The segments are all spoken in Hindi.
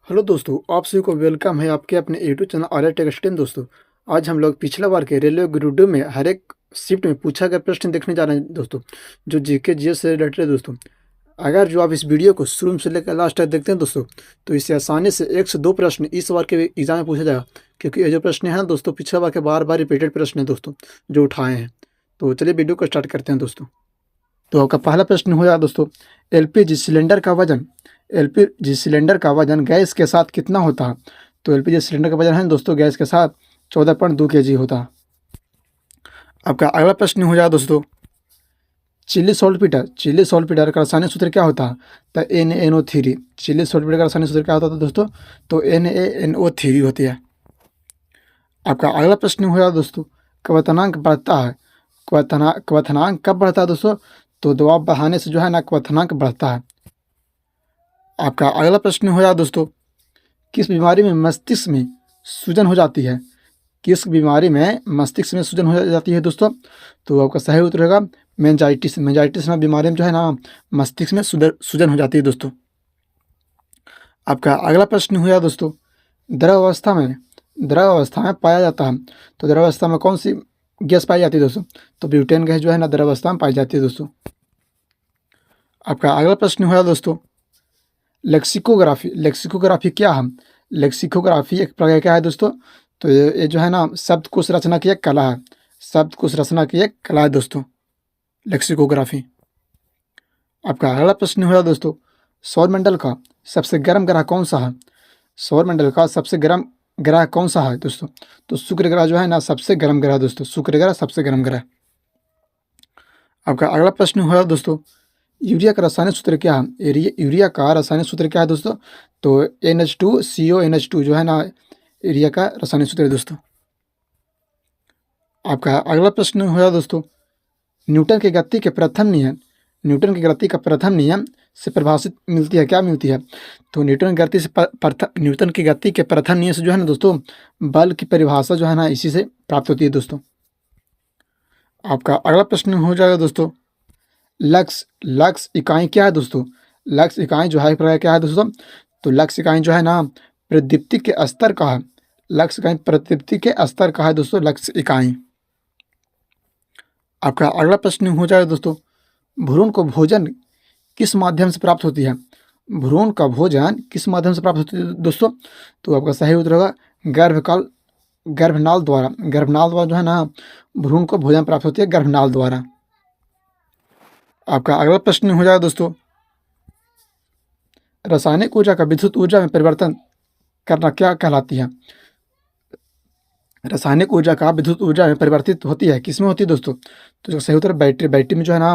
हेलो दोस्तों, आप सभी को वेलकम है आपके अपने YouTube channel Arya tech student. दोस्तों, आज हम लोग पिछला बार के रेलवे ग्रुप डी में हर एक शिफ्ट में पूछा गया प्रश्न देखने जा रहे हैं दोस्तों, जो जीके जीएस से रिलेटेड है दोस्तों। अगर जो आप इस वीडियो को शुरू से लेकर लास्ट तक देखते हैं दोस्तों, तो इससे आसानी से 1 से 2 प्रश्न इस बार के एग्जाम में पूछा जाएगा, क्योंकि ये जो प्रश्न है ना दोस्तों, पिछला बार के बार बार रिपीटेड प्रश्न है दोस्तों जो उठाए हैं। तो चलिए वीडियो को स्टार्ट करते हैं दोस्तों। तो आपका पहला प्रश्न हो जाएगा दोस्तों, एलपीजी सिलेंडर का वजन एलपीजी सिलेंडर का वजन गैस के साथ कितना होता है? तो एलपीजी सिलेंडर का वजन है दोस्तों गैस के साथ 14.2 केजी होता है। आपका अगला प्रश्न हो जाएगा दोस्तों, चिल्ली सॉल्टपीटर का रासायनिक सूत्र क्या होता है? तो NaNO3। चिल्ली सॉल्टपीटर का रासायनिक सूत्र क्या होता है दोस्तों? तो NaNO3 होती है। आपका अगला प्रश्न हो जाएगा दोस्तों, क्वथनांक बढ़ता है। क्वथनांक कब बढ़ता है दोस्तों? तो दबाव बढ़ाने से जो है ना क्वथनांक बढ़ता है। आपका अगला प्रश्न हो जाएगा दोस्तों, किस बीमारी में मस्तिष्क में सूजन हो जाती है? किस बीमारी में मस्तिष्क में सूजन हो जाती है दोस्तों? तो आपका सही उत्तर होगा मेंजाइटिस। मेंजाइटिस में बीमारी में जो है ना मस्तिष्क में सूजन हो जाती है दोस्तों। आपका अगला प्रश्न हो जाएगा दोस्तों, द्रव अवस्था में पाया जाता है। तो द्रव अवस्था में कौन सी गैस पाई जाती है दोस्तों? तो ब्यूटेन गैस जो है ना द्रव अवस्था में पाई जाती है दोस्तों। आपका अगला प्रश्न हो जाएगा दोस्तों, लेक्सिकोग्राफी क्या है? लेक्सिकोग्राफी एक प्रक्रिया क्या है दोस्तों? तो ये जो है ना शब्दकोश रचना की एक कला है। शब्दकोश रचना की एक कला है दोस्तों लेक्सिकोग्राफी। आपका अगला प्रश्न हुआ दोस्तों, सौरमंडल का सबसे गर्म ग्रह कौन सा है? सौरमंडल का सबसे गर्म ग्रह कौन सा है दोस्तों? तो शुक्र ग्रह जो है ना सबसे गर्म ग्रह दोस्तों, शुक्र ग्रह सबसे गर्म ग्रह। आपका अगला प्रश्न हुआ दोस्तों, यूरिया का रासायनिक सूत्र क्या है? यूरिया का रासायनिक सूत्र क्या है दोस्तों? तो NH2CONH2 जो है ना यूरिया का रासायनिक सूत्र है दोस्तों। आपका अगला प्रश्न हुआ दोस्तों, न्यूटन की गति के प्रथम नियम न्यूटन की गति का प्रथम नियम से परिभाषित मिलती है, क्या मिलती है? तो न्यूटन की गति के प्रथम नियम से जो है ना दोस्तों बल की परिभाषा जो है ना इसी से प्राप्त होती है दोस्तों। आपका अगला प्रश्न हो जाएगा दोस्तों, लक्स इकाई क्या है दोस्तों? लक्स इकाई जो है प्रक्रिया क्या है दोस्तों? तो लक्स इकाई जो है ना प्रदीप्ति के स्तर का है। लक्स इकाई प्रदीप्ति के स्तर का है दोस्तों लक्स इकाई। आपका अगला प्रश्न हो जाएगा दोस्तों, भ्रूण को भोजन किस माध्यम से प्राप्त होती है? भ्रूण का भोजन किस माध्यम से प्राप्त होती है दोस्तों? तो आपका सही उत्तर होगा गर्भनाल द्वारा। गर्भनाल द्वारा जो है ना भ्रूण को भोजन प्राप्त होती है गर्भनाल द्वारा। आपका अगला प्रश्न हो जाएगा दोस्तों, रासायनिक ऊर्जा का विद्युत ऊर्जा में परिवर्तन करना क्या कहलाती है? रासायनिक ऊर्जा का विद्युत ऊर्जा में परिवर्तित होती है, किसमें होती है दोस्तों? तो जो सही उत्तर बैटरी में जो है ना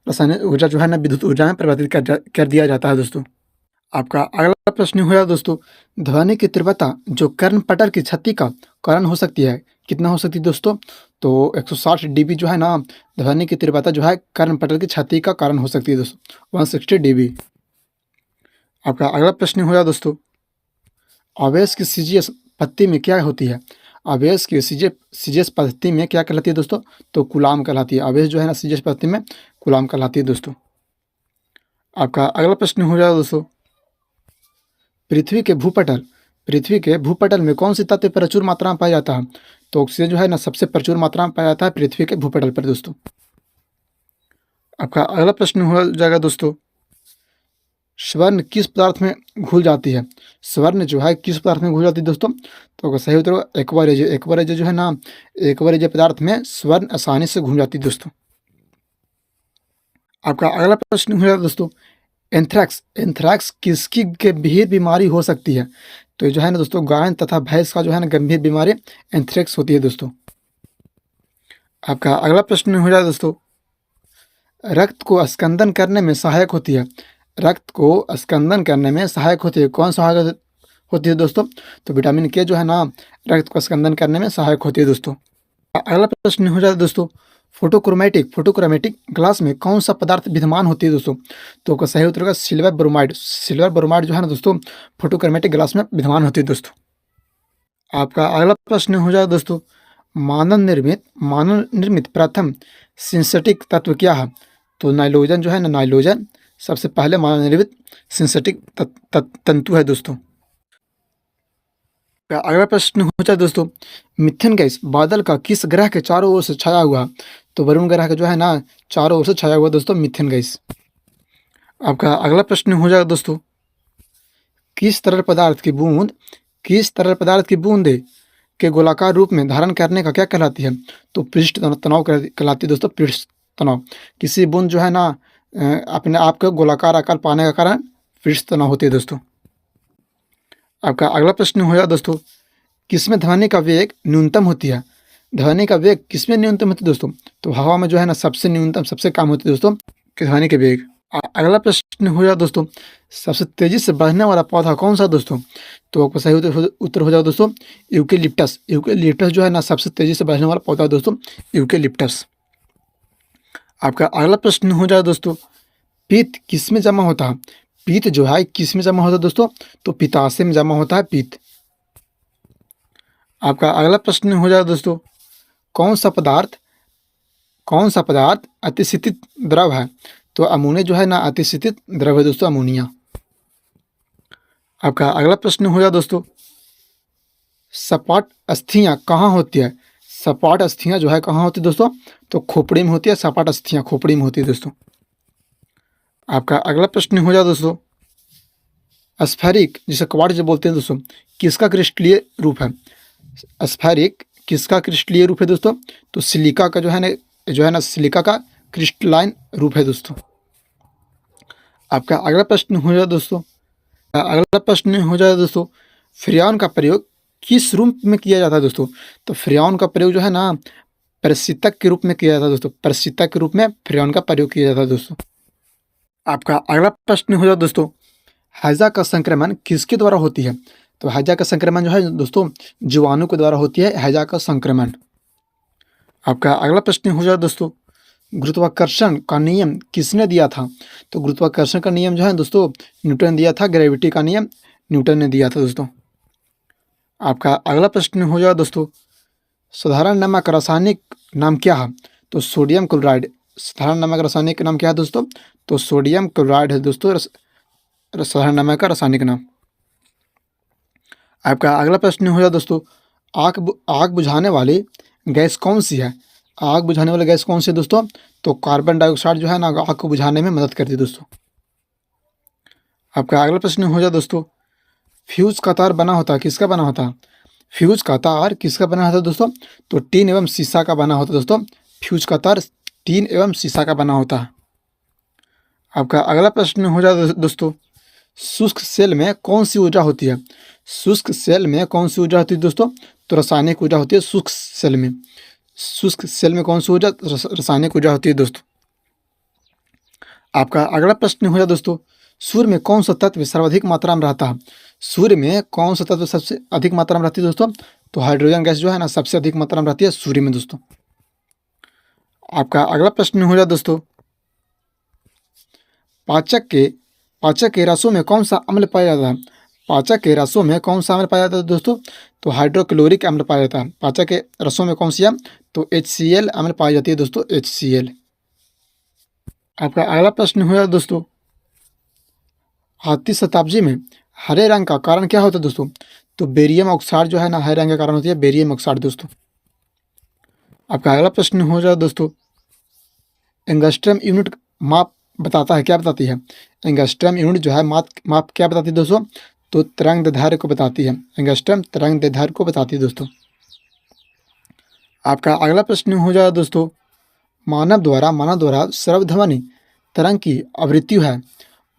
रासायनिक ऊर्जा जो है ना विद्युत ऊर्जा में परिवर्तित कर दिया जाता है दोस्तों। आपका अगला प्रश्न हुआ दोस्तों, ध्वनि की तीव्रता जो कर्ण पटल की क्षति का कारण हो सकती है, कितना हो सकती है दोस्तों? तो 160 dB जो है ना ध्वनि की तीव्रता जो है कर्ण पटल की क्षति का कारण हो सकती है दोस्तों, 160 dB। आपका अगला प्रश्न हुआ दोस्तों, आवेश की सीजीएस पद्धति में क्या होती है? आवेश की सीजीएस पद्धति में क्या कहलाती है दोस्तों? तो कूलाम कहलाती है। आवेश जो है ना सीजीएस पद्धति में कूलाम कहलाती है दोस्तों। आपका अगला प्रश्न हो जाएगा दोस्तों, पृथ्वी के भूपटल में कौन सी तत्व प्रचुर मात्रा में पाया जाता है? तो ऑक्सीजन जो है ना सबसे प्रचुर मात्रा में पाया जाता है पृथ्वी के भूपटल पर दोस्तों। आपका अगला प्रश्न हो जाएगा दोस्तों, स्वर्ण किस पदार्थ में घुल जाती है? स्वर्ण जो है किस पदार्थ में घुल जाती है दोस्तों? तो सही उत्तर एक्वारेज जो है ना एक्वारेज पदार्थ में स्वर्ण आसानी से घुल जाती है दोस्तों। आपका अगला प्रश्न हो जाएगा दोस्तों, एंथ्रैक्स किसकी गंभीर बीमारी हो सकती है? तो ये जो है ना दोस्तों गाय तथा भैंस का जो है ना गंभीर बीमारी एंथ्रैक्स होती है दोस्तों। आपका अगला प्रश्न हो जाएगा दोस्तों, रक्त को स्कंदन करने में सहायक होती है। रक्त को स्कंदन करने में सहायक होती है, कौन सहायक होती है दोस्तों? तो विटामिन के जो है ना रक्त को स्कंदन करने में सहायक होती है दोस्तों। अगला प्रश्न हो जाता है दोस्तों, फोटोक्रोमेटिक ग्लास में कौन सा पदार्थ विद्यमान होती है दोस्तों? तो सही उत्तर होगा सिल्वर ब्रोमाइड जो है ना दोस्तों फोटोक्रोमेटिक ग्लास में विद्यमान होती है दोस्तों। आपका अगला प्रश्न हो जाएगा दोस्तों, मानव निर्मित प्रथम सिंथेटिक तत्व क्या है? तो नाइट्रोजन जो है ना नाइट्रोजन सबसे पहले मानव निर्मित सिंथेटिक तंतु है दोस्तों। अगला प्रश्न हो जाए दोस्तों, मिथेन गैस बादल का किस ग्रह के चारों ओर से छाया हुआ? तो वरुण ग्रह का जो है ना चारों ओर से छाया हुआ दोस्तों मिथेन गैस। आपका अगला प्रश्न हो जाएगा दोस्तों, किस तरल पदार्थ की बूंद किस तरल पदार्थ की बूंदे के गोलाकार रूप में धारण करने का क्या कहलाती है? तो पृष्ठ तनाव कहलाती है दोस्तों, पृष्ठ तनाव। किसी बूंद जो है ना अपने आप को गोलाकार आकार पाने का कारण पृष्ठ तनाव होती है दोस्तों। आपका अगला प्रश्न हो जाए दोस्तों, किसमें ध्वनि का वेग न्यूनतम होती है? ध्वनि का वेग किसमें न्यूनतम होती है दोस्तों? तो हवा में जो है ना सबसे न्यूनतम सबसे कम होती है दोस्तों कि ध्वनि के वेग। अगला प्रश्न हो जाए दोस्तों, सबसे तेजी से बढ़ने वाला पौधा कौन सा दोस्तों? तो आपका सही उत्तर हो जाए दोस्तों यूकेलिप्टस। यूकेलिप्टस जो है ना सबसे तेजी से बढ़ने वाला पौधा दोस्तों यूकेलिप्टस। आपका अगला प्रश्न हो जाए दोस्तों, पित्त किस में जमा होता है? पित्त जो है किस में जमा होता है दोस्तों? तो पित्ताशय में जमा होता है पित्त। आपका अगला प्रश्न हो जाए दोस्तों, कौन सा पदार्थ अतिशीतित द्रव है? तो अमोनिया जो है ना अतिशीतित द्रव है दोस्तों, अमोनिया। आपका अगला प्रश्न हो जाए दोस्तों, सपाट अस्थियां कहाँ होती है? सपाट अस्थियां जो है कहाँ होती है दोस्तों? तो खोपड़ी में होती है, सपाट अस्थियां खोपड़ी में होती है दोस्तों। आपका अगला प्रश्न हो जाए दोस्तों, स्फेरिक जिसे क्वार्ट्ज जो बोलते हैं दोस्तों, किसका क्रिस्टलीय रूप है? स्फेरिक किसका क्रिस्टलीय रूप है दोस्तों? तो सिलिका का जो है ना सिलिका का क्रिस्टलाइन रूप है दोस्तों। आपका अगला प्रश्न हो जाए दोस्तों, फ्रेयॉन का प्रयोग किस रूप में किया जाता है दोस्तों? तो फ्रेयॉन का प्रयोग जो है ना प्रशीतक के रूप में किया जाता है दोस्तों, प्रशीतक के रूप में फ्रेयॉन का प्रयोग किया जाता है दोस्तों। आपका अगला प्रश्न हो जाए दोस्तों, हैजा का संक्रमण किसके द्वारा होती है? तो हैजा का संक्रमण जो है दोस्तों जीवाणु के द्वारा होती है हैजा का संक्रमण। आपका अगला प्रश्न हो जाए दोस्तों, गुरुत्वाकर्षण का नियम किसने दिया था? तो गुरुत्वाकर्षण का नियम जो है दोस्तों न्यूटन ने दिया था, ग्रेविटी का नियम न्यूटन ने दिया था दोस्तों। आपका अगला प्रश्न हो जाए दोस्तों, साधारण नमक का रासायनिक नाम क्या है? तो सोडियम क्लोराइड। साधारण नमक रासायनिक नाम क्या है दोस्तों? तो सोडियम क्लोराइड है दोस्तों साधारण नमक का रासायनिक नाम। आपका अगला प्रश्न हो जाए दोस्तों, आग बुझाने वाली गैस कौन सी है? आग बुझाने वाली गैस कौन सी है दोस्तों? तो कार्बन डाइऑक्साइड जो है ना आग को बुझाने में मदद करती है दोस्तों। आपका अगला प्रश्न हो जाए दोस्तों, फ्यूज का तार बना होता है किसका बना होता है? फ्यूज का तार किसका बना होता है दोस्तों? तो टीन एवं शीशा का बना होता है दोस्तों। फ्यूज का तार टीन एवं शीशा का बना होता है। आपका अगला प्रश्न हो जाए दोस्तों, शुष्क सेल में कौन सी ऊर्जा होती है? शुष्क सेल में कौन सी ऊर्जा होती है दोस्तों? तो रासायनिक ऊर्जा होती है शुष्क सेल में। शुष्क सेल में कौन सी ऊर्जा? रासायनिक ऊर्जा होती है दोस्तों। आपका अगला प्रश्न हो जाए दोस्तों, सूर्य में कौन सा तत्व सर्वाधिक मात्रा में रहता है? सूर्य में कौन सा तत्व सबसे अधिक मात्रा में रहती है दोस्तों? तो हाइड्रोजन गैस जो है ना सबसे अधिक मात्रा में रहती है सूर्य में दोस्तों। आपका अगला प्रश्न हो जाए दोस्तों, पाचक के रसों में कौन सा अम्ल पाया जाता है? पाचक के रसों में कौन सा अम्ल पाया जाता है दोस्तों? तो हाइड्रोक्लोरिक अम्ल पाया जाता है। पाचक के रसों में कौन सी है? तो HCl अम्ल पाई जाती है दोस्तों, HCl। आपका अगला प्रश्न हो जाए दोस्तों, आठवीं शताब्दी में हरे रंग का कारण क्या होता है दोस्तों? तो बेरियम ऑक्साइड जो है ना हरे रंग का कारण होती है बेरियम ऑक्साइड दोस्तों। आपका अगला प्रश्न हो जाए दोस्तों, एंगस्ट्रम यूनिट माप बताता है क्या बताती है? एंगस्ट्रम यूनिट जो है माप क्या बताती है दोस्तों? तो तरंग दैर्ध्य को बताती है। एंगस्ट्रम तरंग दैर्ध्य को बताती है दोस्तों। आपका अगला प्रश्न हो जाए दोस्तों, मानव द्वारा श्रव्य तरंग की आवृत्ति है।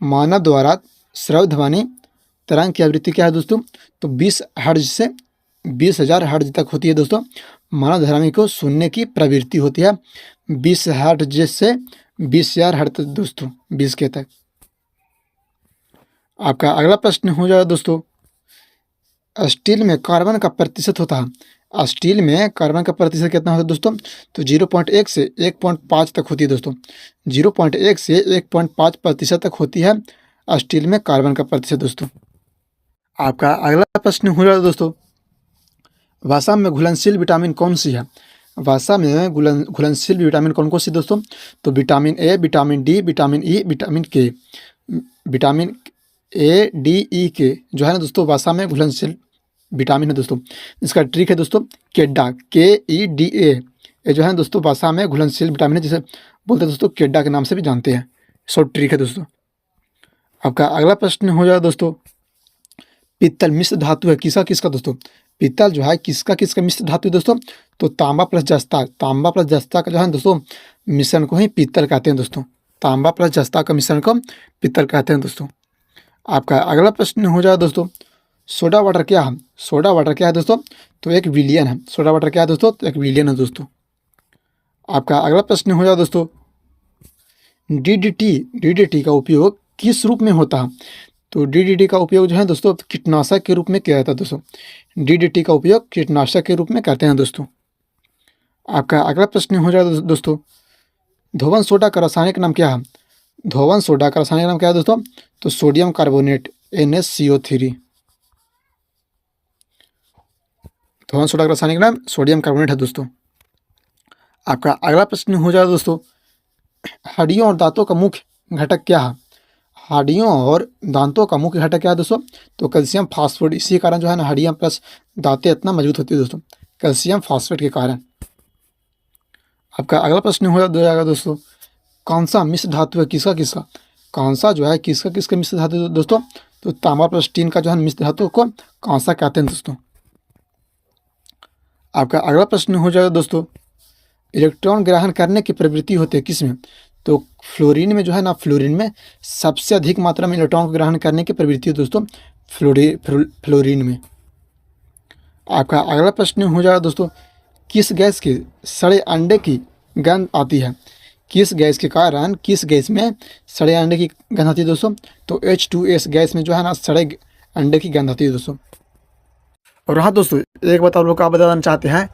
मानव द्वारा श्रव्य तरंग की आवृत्ति क्या है दोस्तों? तो 20 हर्ट्ज से 20,000 हर्ट्ज तक होती है दोस्तों। मानव ध्वनि को सुनने की प्रवृत्ति होती है 20 हर्ट्ज से 20,000 हर्ट्ज तक दोस्तों, 20 के तक। आपका अगला प्रश्न हो जाए दोस्तों, स्टील में कार्बन का प्रतिशत होता है। स्टील में कार्बन का प्रतिशत कितना होता है दोस्तों? तो 0.1 से 1.5 तक होती है दोस्तों। 0.1 से 1.5% तक होती है स्टील में कार्बन का प्रतिशत दोस्तों। आपका अगला प्रश्न हो जाए दोस्तों, वसा में घुलनशील विटामिन कौन सी है? वसा में घुलनशील विटामिन कौन कौन सी दोस्तों? तो vitamin A, vitamin D, vitamin E, vitamin K. विटामिन A, D, E के जो है ना दोस्तों वसा में घुलनशील विटामिन है दोस्तों। इसका ट्रिक है दोस्तों केडा, KEDA। ये जो है दोस्तों भाषा में घुलनशील विटामिन है, जिसे बोलते हैं दोस्तों केडा के नाम से भी जानते हैं। शॉर्ट ट्रिक है दोस्तों। आपका अगला प्रश्न हो जाएगा दोस्तों, पीतल मिश्र धातु है किसका किसका दोस्तों? पीतल जो है किसका किसका मिश्र धातु है दोस्तों? तो तांबा प्लस जस्ता, तांबा प्लस जस्ता का जो है दोस्तों मिश्रण को ही पीतल कहते हैं दोस्तों। तांबा प्लस जस्ता का मिश्रण को पीतल कहते हैं दोस्तों। आपका अगला प्रश्न हो जाएगा दोस्तों, सोडा वाटर क्या है? सोडा वाटर क्या है दोस्तों? तो एक विलियन है। सोडा वाटर क्या है दोस्तों? तो एक विलियन है दोस्तों। आपका अगला प्रश्न हो जाएगा दोस्तों, DDT का उपयोग किस रूप में होता है? तो DDT का उपयोग जो है दोस्तों कीटनाशक के रूप में किया जाता है दोस्तों। DDT का उपयोग कीटनाशक के रूप में करते हैं दोस्तों। आपका अगला प्रश्न हो जाएगा दोस्तों, धोवन सोडा का रासायनिक नाम क्या है? धोवन सोडा का रासायनिक नाम क्या है दोस्तों? तो सोडियम कार्बोनेट, NaCO3। धोवन सोडा का रासायनिक नाम सोडियम कार्बोनेट है दोस्तों। आपका अगला प्रश्न हो जाएगा दोस्तों, हड्डियों और दांतों का मुख्य घटक क्या है? हड्डियों और दांतों का मुख्य घटक क्या है दोस्तों? तो कैल्शियम फास्फेट। इसी कारण जो है ना हड्डियां प्लस दांतें इतना मजबूत होती है दोस्तों, कैल्शियम फास्फेट के कारण। आपका अगला प्रश्न हो जाएगा दोस्तों, कौन सा मिश्र धातु है किसका किसका? कौन सा जो है किसका किसका मिश्र धातु है दोस्तों? तो तांबा प्लस टीन का जो है मिश्र धातु को कौन सा कहते हैं दोस्तों। आपका अगला प्रश्न हो जाएगा दोस्तों, इलेक्ट्रॉन ग्रहण करने की प्रवृत्ति होती है किसमें? तो फ्लोरीन में जो है ना, फ्लोरीन में सबसे अधिक मात्रा में इलेक्ट्रॉन को ग्रहण करने की प्रवृत्ति है दोस्तों फ्लोरीन में। आपका अगला प्रश्न हो जाएगा दोस्तों, किस गैस के सड़े अंडे की गंध आती है? किस गैस के कारण, किस गैस में सड़े अंडे की गंध आती है दोस्तों? तो H2S गैस में जो है ना सड़े अंडे की गंध आती है दोस्तों। और हाँ दोस्तों, एक बात आप लोग को आप बताना चाहते हैं,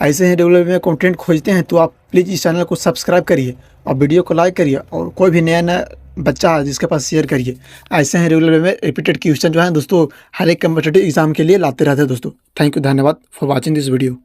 ऐसे ही रेगुलर में कंटेंट खोजते हैं तो आप प्लीज़ इस चैनल को सब्सक्राइब करिए और वीडियो को लाइक करिए, और कोई भी नया नया बच्चा है जिसके पास शेयर करिए। ऐसे ही रेगुलर में रिपीटेड क्वेश्चन जो है दोस्तों हर एक कम्पिटिटिव एग्जाम के लिए लाते रहते हैं दोस्तों। थैंक यू, धन्यवाद फॉर वॉचिंग दिस वीडियो।